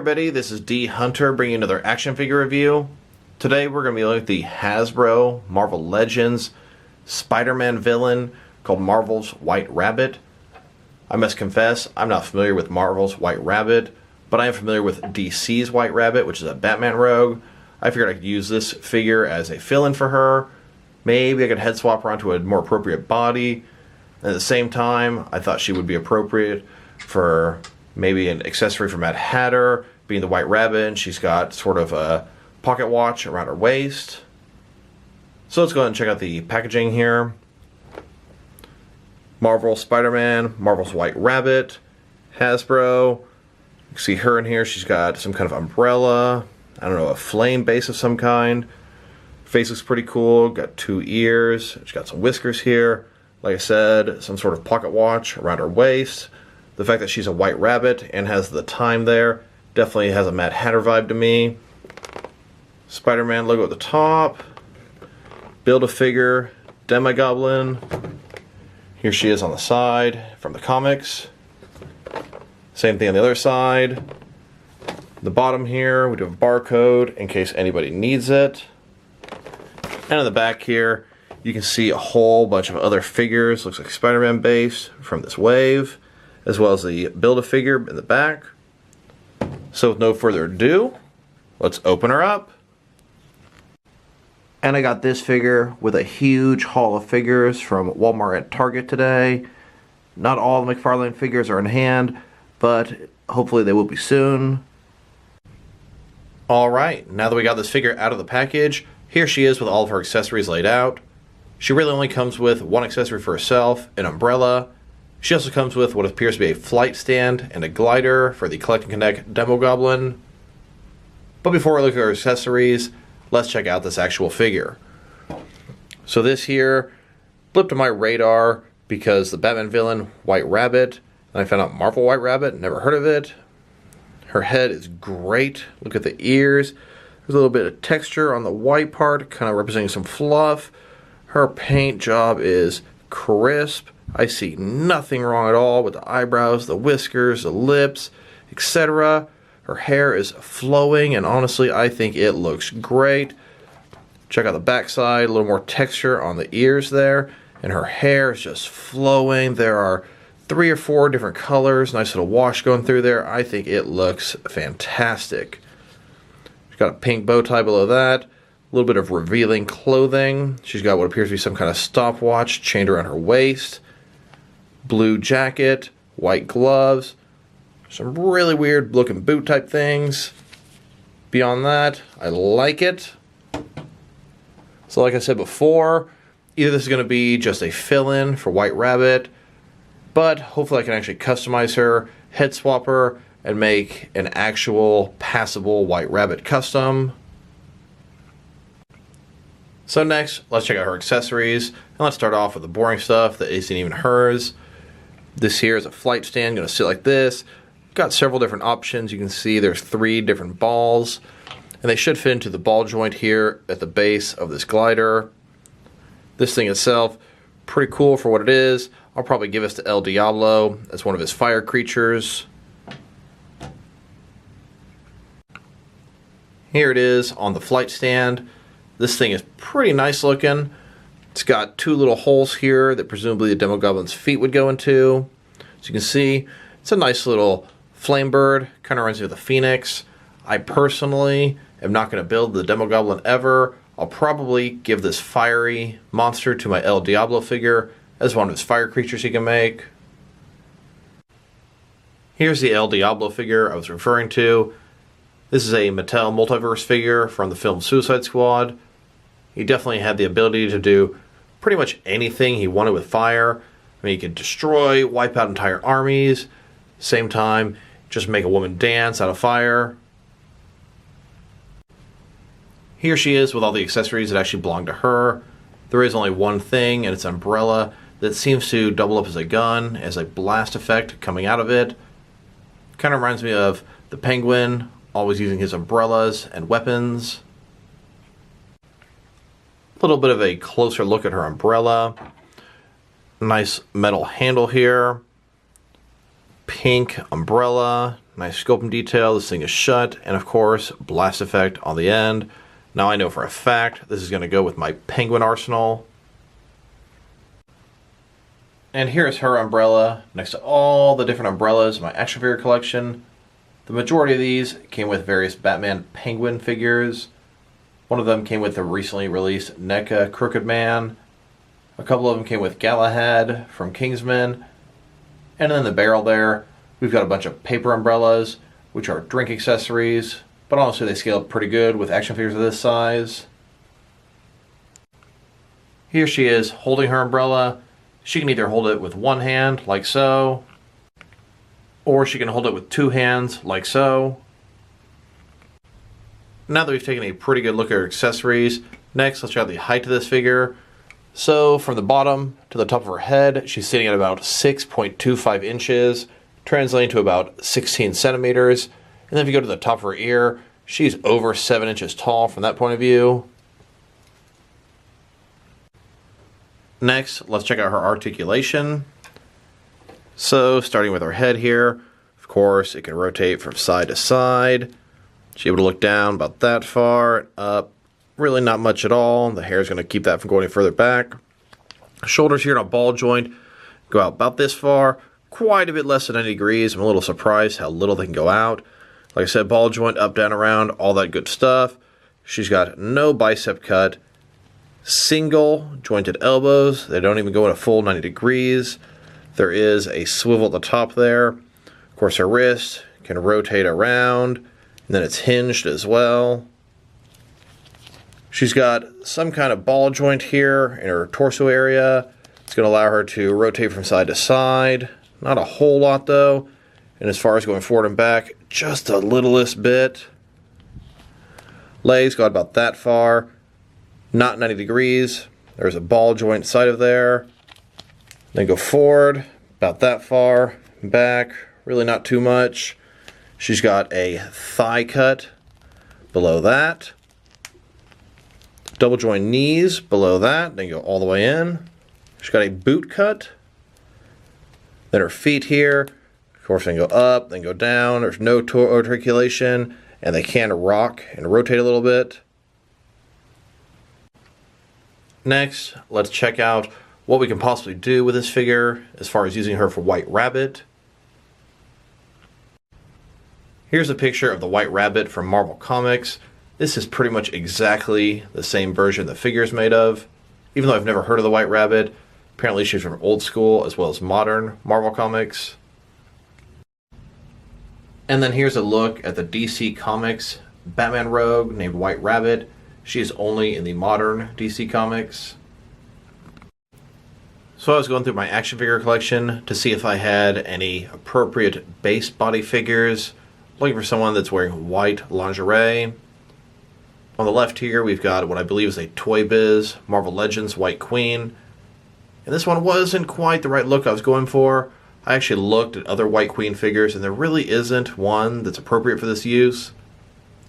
everybody, this is D Hunter bringing another action figure review. Today we're going to be looking at the Hasbro Marvel Legends Spider-Man villain called Marvel's White Rabbit. I must confess, I'm not familiar with Marvel's White Rabbit, but I am familiar with DC's White Rabbit, which is a Batman rogue. I figured I could use this figure as a fill-in for her. Maybe I could head swap her onto a more appropriate body. And at the same time, I thought she would be appropriate for maybe an accessory for Mad Hatter, being the White Rabbit, and she's got sort of a pocket watch around her waist. So let's go ahead and check out the packaging here. Marvel Spider-Man, Marvel's White Rabbit, Hasbro. You can see her in here. She's got some kind of umbrella. I don't know, a flame base of some kind. Face looks pretty cool. Got 2 ears. She's got some whiskers here. Like I said, some sort of pocket watch around her waist. The fact that she's a white rabbit and has the time there definitely has a Mad Hatter vibe to me. Spider-Man logo at the top. Build-A-Figure, Demi-Goblin. Here she is on the side from the comics. Same thing on the other side. The bottom here, we do have a barcode in case anybody needs it. And in the back here, you can see a whole bunch of other figures. Looks like Spider-Man base from this wave, as well as the Build-A-Figure in the back. So with no further ado, let's open her up. And I got this figure with a huge haul of figures from Walmart and Target today. Not all the McFarlane figures are in hand, but hopefully they will be soon. Alright, now that we got this figure out of the package, here she is with all of her accessories laid out. She really only comes with one accessory for herself, an umbrella. She also comes with what appears to be a flight stand and a glider for the Collect and Connect Demo-Goblin. But before we look at her accessories, let's check out this actual figure. So this here blipped to my radar because the Batman villain, White Rabbit, and I found out Marvel White Rabbit, never heard of it. Her head is great. Look at the ears. There's a little bit of texture on the white part, kind of representing some fluff. Her paint job is crisp. I see nothing wrong at all with the eyebrows, the whiskers, the lips, etc. Her hair is flowing, and honestly, I think it looks great. Check out the backside, a little more texture on the ears there, and her hair is just flowing. There are 3 or 4 different colors, nice little wash going through there. I think it looks fantastic. She's got a pink bow tie below that, a little bit of revealing clothing. She's got what appears to be some kind of stopwatch chained around her waist. Blue jacket, white gloves, some really weird looking boot type things. Beyond that, I like it. So like I said before, either this is going to be just a fill-in for White Rabbit, but hopefully I can actually customize her, head swap her, and make an actual passable White Rabbit custom. So next, let's check out her accessories, and let's start off with the boring stuff that isn't even hers. This here is a flight stand, going to sit like this. Got several different options. You can see there's 3 different balls, and they should fit into the ball joint here at the base of this glider. This thing itself, pretty cool for what it is. I'll probably give this to El Diablo as one of his fire creatures. Here it is on the flight stand. This thing is pretty nice looking. It's got 2 little holes here that presumably the Demo-Goblin's feet would go into. So you can see, it's a nice little flame bird. Kind of reminds me of the Phoenix. I personally am not going to build the Demo-Goblin ever. I'll probably give this fiery monster to my El Diablo figure as one of his fire creatures he can make. Here's the El Diablo figure I was referring to. This is a Mattel Multiverse figure from the film Suicide Squad. He definitely had the ability to do pretty much anything he wanted with fire. I mean, he could destroy, wipe out entire armies. Same time, just make a woman dance out of fire. Here she is with all the accessories that actually belong to her. There is only one thing, and it's an umbrella that seems to double up as a gun, as a blast effect coming out of it. Kind of reminds me of the Penguin, always using his umbrellas and weapons. A little bit of a closer look at her umbrella. Nice metal handle here. pink umbrella, nice sculpting detail, this thing is shut, and of course, blast effect on the end. Now I know for a fact this is going to go with my penguin arsenal. And here's her umbrella, next to all the different umbrellas in my action figure collection. The majority of these came with various Batman penguin figures. One of them came with the recently released NECA Crooked Man. A couple of them came with Galahad from Kingsman. And in the barrel there, we've got a bunch of paper umbrellas, which are drink accessories, but honestly they scale up pretty good with action figures of this size. Here she is holding her umbrella. She can either hold it with one hand, like so, or she can hold it with two hands, like so. Now that we've taken a pretty good look at her accessories, next let's check out the height of this figure. So from the bottom to the top of her head, she's sitting at about 6.25 inches, translating to about 16 centimeters. And then if you go to the top of her ear, she's over 7 inches tall from that point of view. Next, let's check out her articulation. So, starting with her head here, of course, it can rotate from side to side. She's able to look down about that far, up, really not much at all. The hair is going to keep that from going any further back. Shoulders here on a ball joint go out about this far, quite a bit less than 90 degrees. I'm a little surprised how little they can go out. Like I said, ball joint, up, down, around, all that good stuff. She's got no bicep cut. Single jointed elbows. They don't even go in a full 90 degrees. There is a swivel at the top there. Of course, her wrist can rotate around, and then it's hinged as well. She's got some kind of ball joint here in her torso area. It's going to allow her to rotate from side to side. Not a whole lot, though. And as far as going forward and back, just a littlest bit. Legs go about that far. Not 90 degrees. There's a ball joint side of there. Then go forward, about that far, back, really not too much. She's got a thigh cut below that. Double joint knees below that, then go all the way in. She's got a boot cut. Then her feet here, of course, they go up, then go down. There's no articulation, and they can rock and rotate a little bit. Next, let's check out what we can possibly do with this figure as far as using her for White Rabbit. Here's a picture of the White Rabbit from Marvel Comics. This is pretty much exactly the same version the figure is made of. Even though I've never heard of the White Rabbit, apparently she's from old school as well as modern Marvel Comics. And then here's a look at the DC Comics Batman Rogue named White Rabbit. She is only in the modern DC Comics. So I was going through my action figure collection to see if I had any appropriate base body figures. Looking for someone that's wearing white lingerie. On the left here we've got what I believe is a Toy Biz Marvel Legends White Queen. And this one wasn't quite the right look I was going for. I actually looked at other White Queen figures and there really isn't one that's appropriate for this use.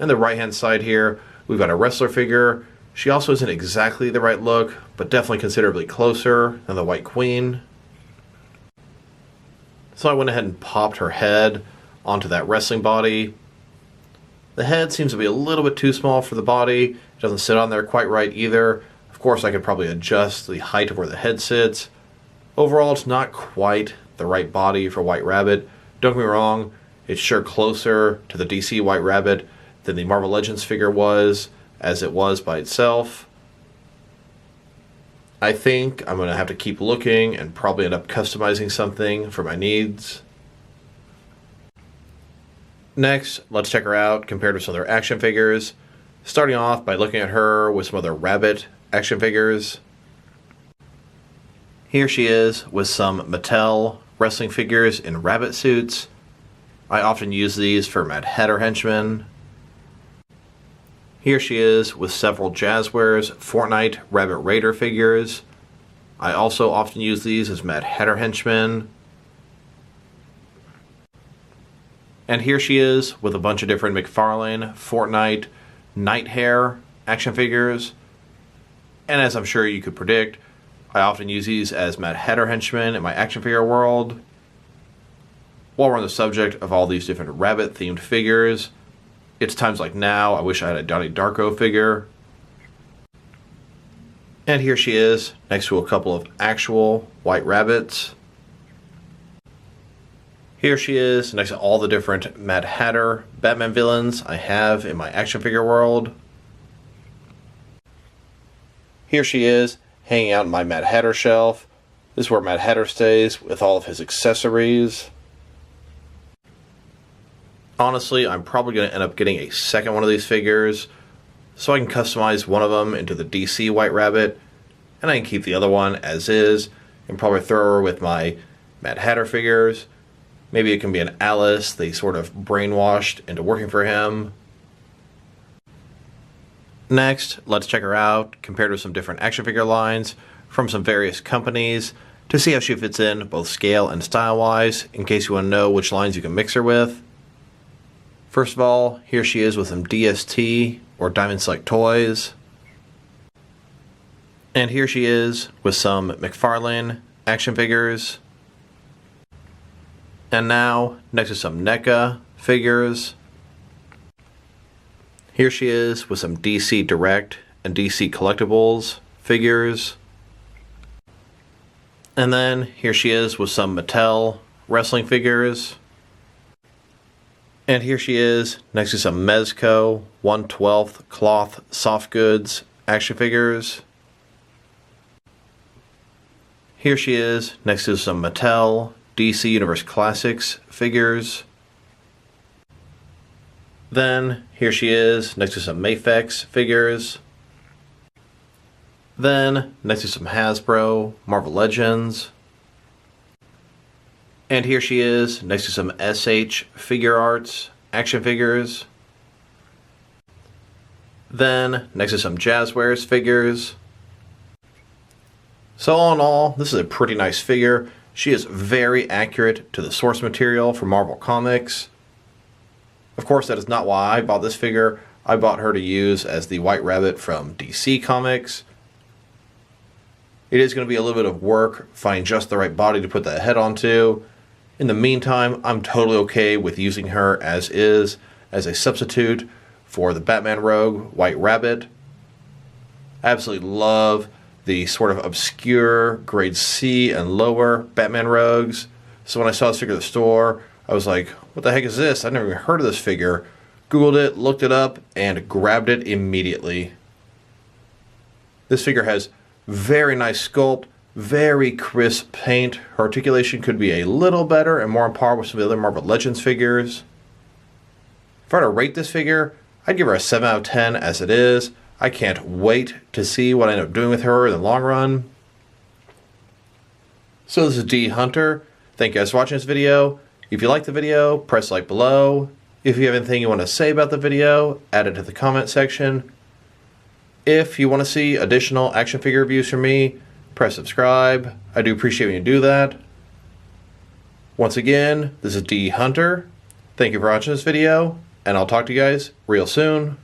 And the right hand side here, we've got a wrestler figure. She also isn't exactly the right look, but definitely considerably closer than the White Queen. So I went ahead and popped her head onto that wrestling body. The head seems to be a little bit too small for the body. It doesn't sit on there quite right either. Of course, I could probably adjust the height of where the head sits. Overall, it's not quite the right body for White Rabbit. Don't get me wrong, it's sure closer to the DC White Rabbit than the Marvel Legends figure was, as it was by itself. I think I'm going to have to keep looking and probably end up customizing something for my needs. Next, let's check her out compared with some other action figures. Starting off by looking at her with some other Rabbit action figures. Here she is with some Mattel wrestling figures in rabbit suits. I often use these for Mad Hatter henchmen. Here she is with several Jazzwares Fortnite Rabbit Raider figures. I also often use these as Mad Hatter henchmen. And here she is with a bunch of different McFarlane Fortnite Night Hare action figures. And as I'm sure you could predict, I often use these as Mad Hatter henchmen in my action figure world. While we're on the subject of all these different rabbit-themed figures, it's times like now I wish I had a Donnie Darko figure. And here she is, next to a couple of actual white rabbits. Here she is, next to all the different Mad Hatter Batman villains I have in my action figure world. Here she is, hanging out in my Mad Hatter shelf. This is where Mad Hatter stays with all of his accessories. Honestly, I'm probably going to end up getting a second one of these figures, so I can customize one of them into the DC White Rabbit, and I can keep the other one as is, and probably throw her with my Mad Hatter figures. Maybe it can be an Alice they sort of brainwashed into working for him. Next, let's check her out, compared with some different action figure lines from some various companies, to see how she fits in both scale and style-wise, in case you want to know which lines you can mix her with. First of all, here she is with some DST, or Diamond Select Toys. And here she is with some McFarlane action figures. And now, next to some NECA figures. Here she is with some DC Direct and DC Collectibles figures. And then, here she is with some Mattel wrestling figures. And here she is next to some Mezco 1/12 cloth soft goods action figures. Here she is next to some Mattel DC Universe Classics figures. Then here she is next to some Mafex figures. Then next to some Hasbro Marvel Legends. And here she is next to some SH Figure Arts action figures. Then next to some Jazzwares figures. So all in all, this is a pretty nice figure. She is very accurate to the source material for Marvel Comics. Of course, that is not why I bought this figure. I bought her to use as the White Rabbit from DC Comics. It is going to be a little bit of work finding just the right body to put that head onto. In the meantime, I'm totally okay with using her as is, as a substitute for the Batman Rogue White Rabbit. I absolutely love the sort of obscure grade C and lower Batman Rogues. So when I saw this figure at the store, I was like, what the heck is this? I've never even heard of this figure. Googled it, looked it up, and grabbed it immediately. This figure has very nice sculpt, very crisp paint. Her articulation could be a little better and more on par with some of the other Marvel Legends figures. If I were to rate this figure, I'd give her a 7 out of 10 as it is. I can't wait to see what I end up doing with her in the long run. So this is D Hunter. Thank you guys for watching this video. If you liked the video, press like below. If you have anything you want to say about the video, add it to the comment section. If you want to see additional action figure reviews from me, press subscribe. I do appreciate when you do that. Once again, this is D Hunter. Thank you for watching this video, and I'll talk to you guys real soon.